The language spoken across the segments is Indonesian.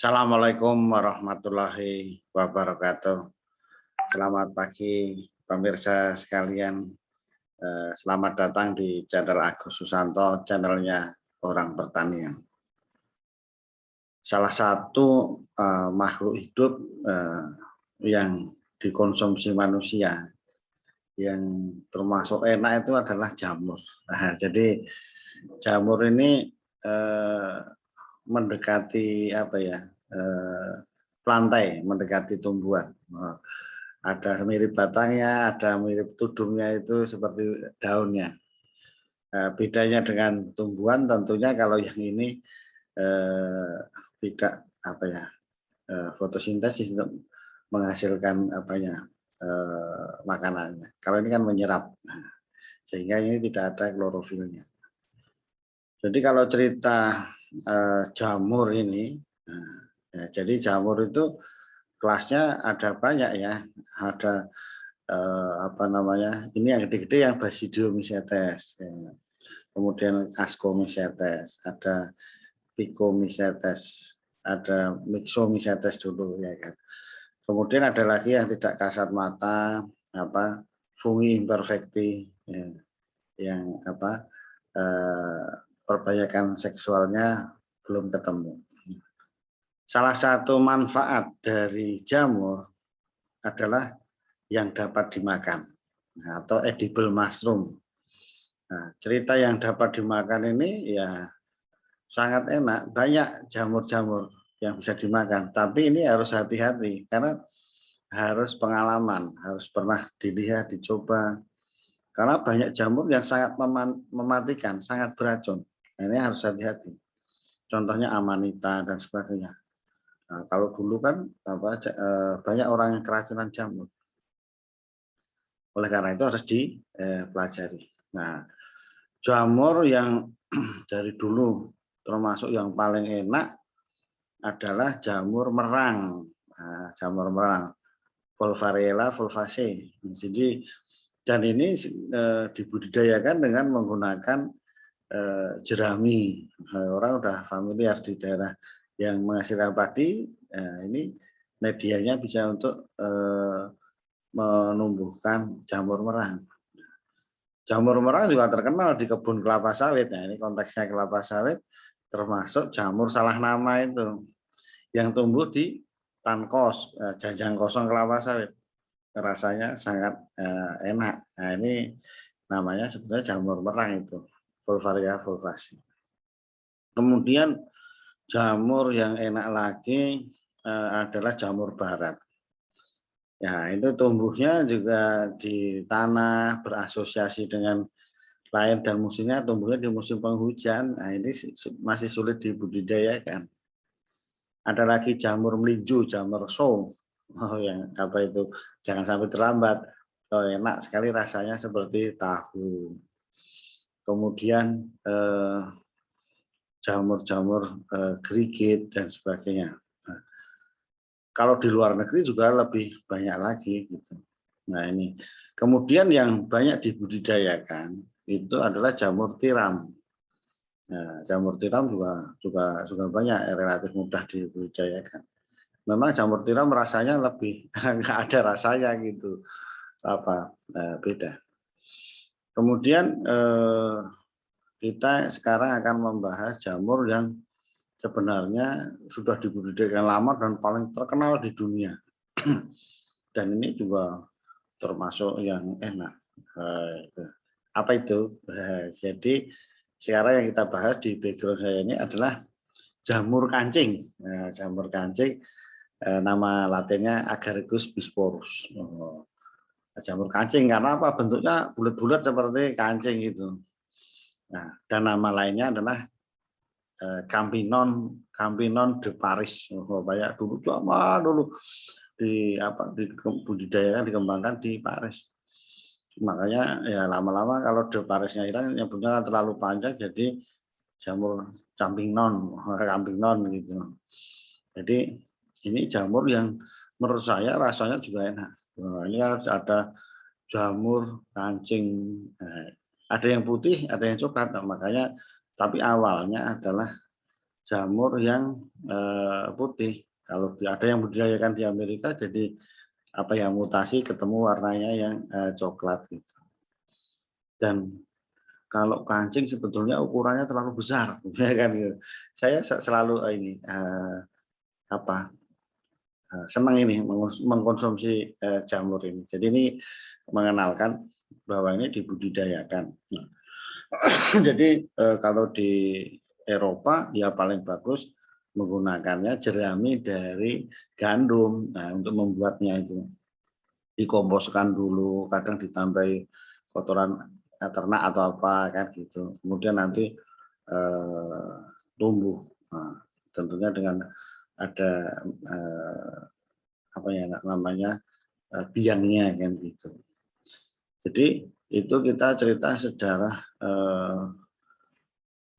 Assalamualaikum warahmatullahi wabarakatuh. Selamat pagi pemirsa sekalian. Selamat datang di channel Agus Susanto, channelnya Orang Pertanian. Salah satu makhluk hidup yang dikonsumsi manusia yang termasuk enak itu adalah jamur. Nah, jadi jamur ini mendekati plantai, mendekati tumbuhan. Ada mirip batangnya, ada mirip tudungnya, itu seperti daunnya. Bedanya dengan tumbuhan tentunya kalau yang ini tidak fotosintesis untuk menghasilkan makanannya. Kalau ini kan menyerap, sehingga ini tidak ada klorofilnya. Jadi kalau cerita jamur ini, jadi jamur itu kelasnya ada banyak ya. Ada ini yang gede-gede yang Basidiomycetes, ya. Kemudian Ascomycetes, ada Phycomycetes, ada Myxomycetes dulu ya kan. Kemudian ada lagi yang tidak kasat mata, Fungi imperfecti, ya, yang perbayakan seksualnya belum ketemu. Salah satu manfaat dari jamur adalah yang dapat dimakan, atau edible mushroom. Nah, cerita yang dapat dimakan ini ya sangat enak, banyak jamur-jamur yang bisa dimakan. Tapi ini harus hati-hati karena harus pengalaman, harus pernah dilihat, dicoba. Karena banyak jamur yang sangat mematikan, sangat beracun. Nah, ini harus hati-hati. Contohnya amanita dan sebagainya. Nah, kalau dulu kan banyak orang yang keracunan jamur. Oleh karena itu harus dipelajari. Nah, jamur yang dari dulu termasuk yang paling enak adalah jamur merang. Nah, jamur merang, Volvarella fulvaceae. Jadi dan ini dibudidayakan dengan menggunakan jerami. Orang udah familiar di daerah yang menghasilkan padi, ini medianya bisa untuk menumbuhkan jamur merang. Jamur merang juga terkenal di kebun kelapa sawit. Nah, ini konteksnya kelapa sawit, termasuk jamur salah nama itu yang tumbuh di tankos, janjang kosong kelapa sawit. Rasanya sangat enak. Nah, ini namanya sebenarnya jamur merang itu, Volvaria fulvaceae. Kemudian jamur yang enak lagi adalah jamur barat. Ya, itu tumbuhnya juga di tanah, berasosiasi dengan lain dan musimnya tumbuhnya di musim penghujan. Nah, ini masih sulit dibudidayakan. Ada lagi jamur melinju, jamur show. Yang itu? Jangan sampai terlambat. Enak sekali rasanya seperti tahu. Kemudian jamur-jamur gerigit dan sebagainya. Nah, kalau di luar negeri juga lebih banyak lagi gitu. Nah, ini kemudian yang banyak dibudidayakan itu adalah jamur tiram. Nah, jamur tiram juga banyak, relatif mudah dibudidayakan. Memang jamur tiram rasanya lebih nggak ada rasanya gitu, beda. Kemudian kita sekarang akan membahas jamur yang sebenarnya sudah dibudidayakan lama dan paling terkenal di dunia. Dan ini juga termasuk yang enak. Apa itu? Jadi sekarang yang kita bahas di background saya ini adalah jamur kancing. Jamur kancing, nama latinnya Agaricus bisporus. Jamur kancing karena apa? Bentuknya bulat-bulat seperti kancing gitu. Nah, dan nama lainnya adalah Campinon de Paris. Banyak dulu dibudidayakan, dikembangkan di Paris. Makanya ya lama-lama kalau de Parisnya hilang, nyebutnya terlalu panjang jadi jamur Campinon gitu. Jadi ini jamur yang menurut saya rasanya juga enak. Ini harus ada jamur kancing. Ada yang putih, ada yang coklat. Makanya tapi awalnya adalah jamur yang putih. Kalau ada yang budidayakan di Amerika, jadi apa ya, mutasi ketemu warnanya yang coklat gitu. Dan kalau kancing sebetulnya ukurannya terlalu besar, ya kan gitu. Saya selalu ini senang ini mengkonsumsi jamur ini. Jadi ini mengenalkan bahwa ini dibudidayakan. Nah, jadi kalau di Eropa ya paling bagus menggunakannya jerami dari gandum. Nah, untuk membuatnya itu dikomposkan dulu, kadang ditambahi kotoran ternak atau apa kan gitu. Kemudian nanti tumbuh. Nah, tentunya dengan ada apa ya namanya biangnya kan gitu. Jadi itu kita cerita sejarah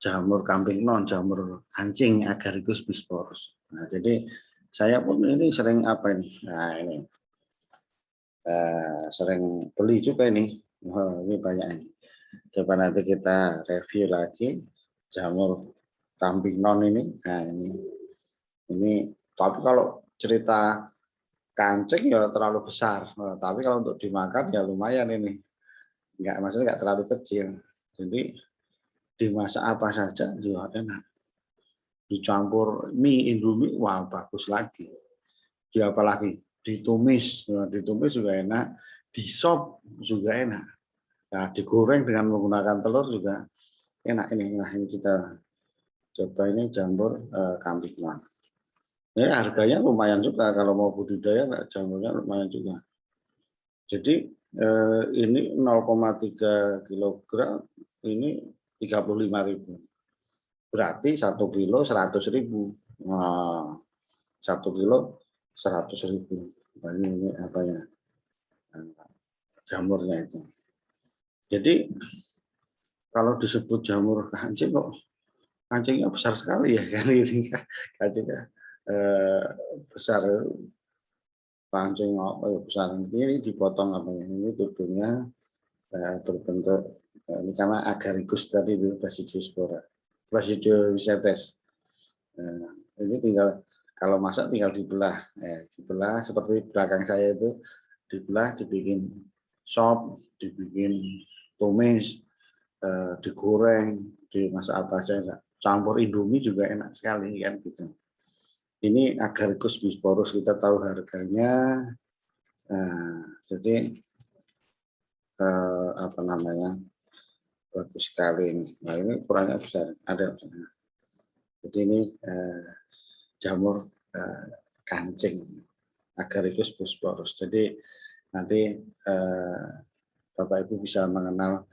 jamur kambing non, jamur kancing Agaricus bisporus. Nah, jadi saya pun ini sering apa ini? Nah, ini sering beli juga ini. Wah, ini banyak ini. Coba nanti kita review lagi jamur kambing non ini. Nah, ini tapi kalau cerita kancing ya terlalu besar. Nah, tapi kalau untuk dimakan ya lumayan ini. Maksudnya enggak terlalu kecil. Jadi dimasak apa saja juga enak. Dicampur mie, Indomie, wah bagus lagi. Apalagi ditumis, ditumis juga enak. Di sop juga enak. Nah, digoreng dengan menggunakan telur juga enak ini. Nah, ini kita coba ini jamur kambing non. Ini harganya lumayan juga kalau mau budidaya, jamurnya lumayan juga. Jadi ini 0,3 kilogram ini 35.000. Berarti 1 kilo 100.000. Nah, 1 kilo 100.000. Nah, ini apa ya? Jamurnya itu. Jadi kalau disebut jamur kancing kok kancingnya besar sekali ya kan ini kancingnya besar, kancing besar ini dipotong apa ya, ini tubuhnya berbentuk ini karena Agaricus tadi itu Basidiospora, Basidioicetes. Ini tinggal kalau masak tinggal dibelah, dibelah seperti belakang saya itu, dibelah dibikin sop, dibikin tumis, digoreng, dimasak apa saja, campur Indomie juga enak sekali kan gitu. Ini Agaricus bisporus kita tahu harganya, jadi apa namanya bagus sekali ini. Nah ini ukurannya besar, ada. Jadi ini jamur kancing Agaricus bisporus. Jadi nanti Bapak Ibu bisa mengenal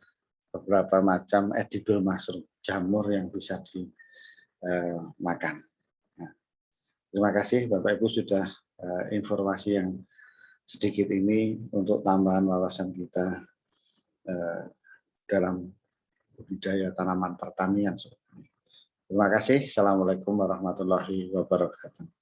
beberapa macam edible mushroom, jamur yang bisa dimakan. Nah, terima kasih Bapak Ibu sudah informasi yang sedikit ini untuk tambahan wawasan kita dalam budidaya tanaman pertanian. Terima kasih. Assalamualaikum warahmatullahi wabarakatuh.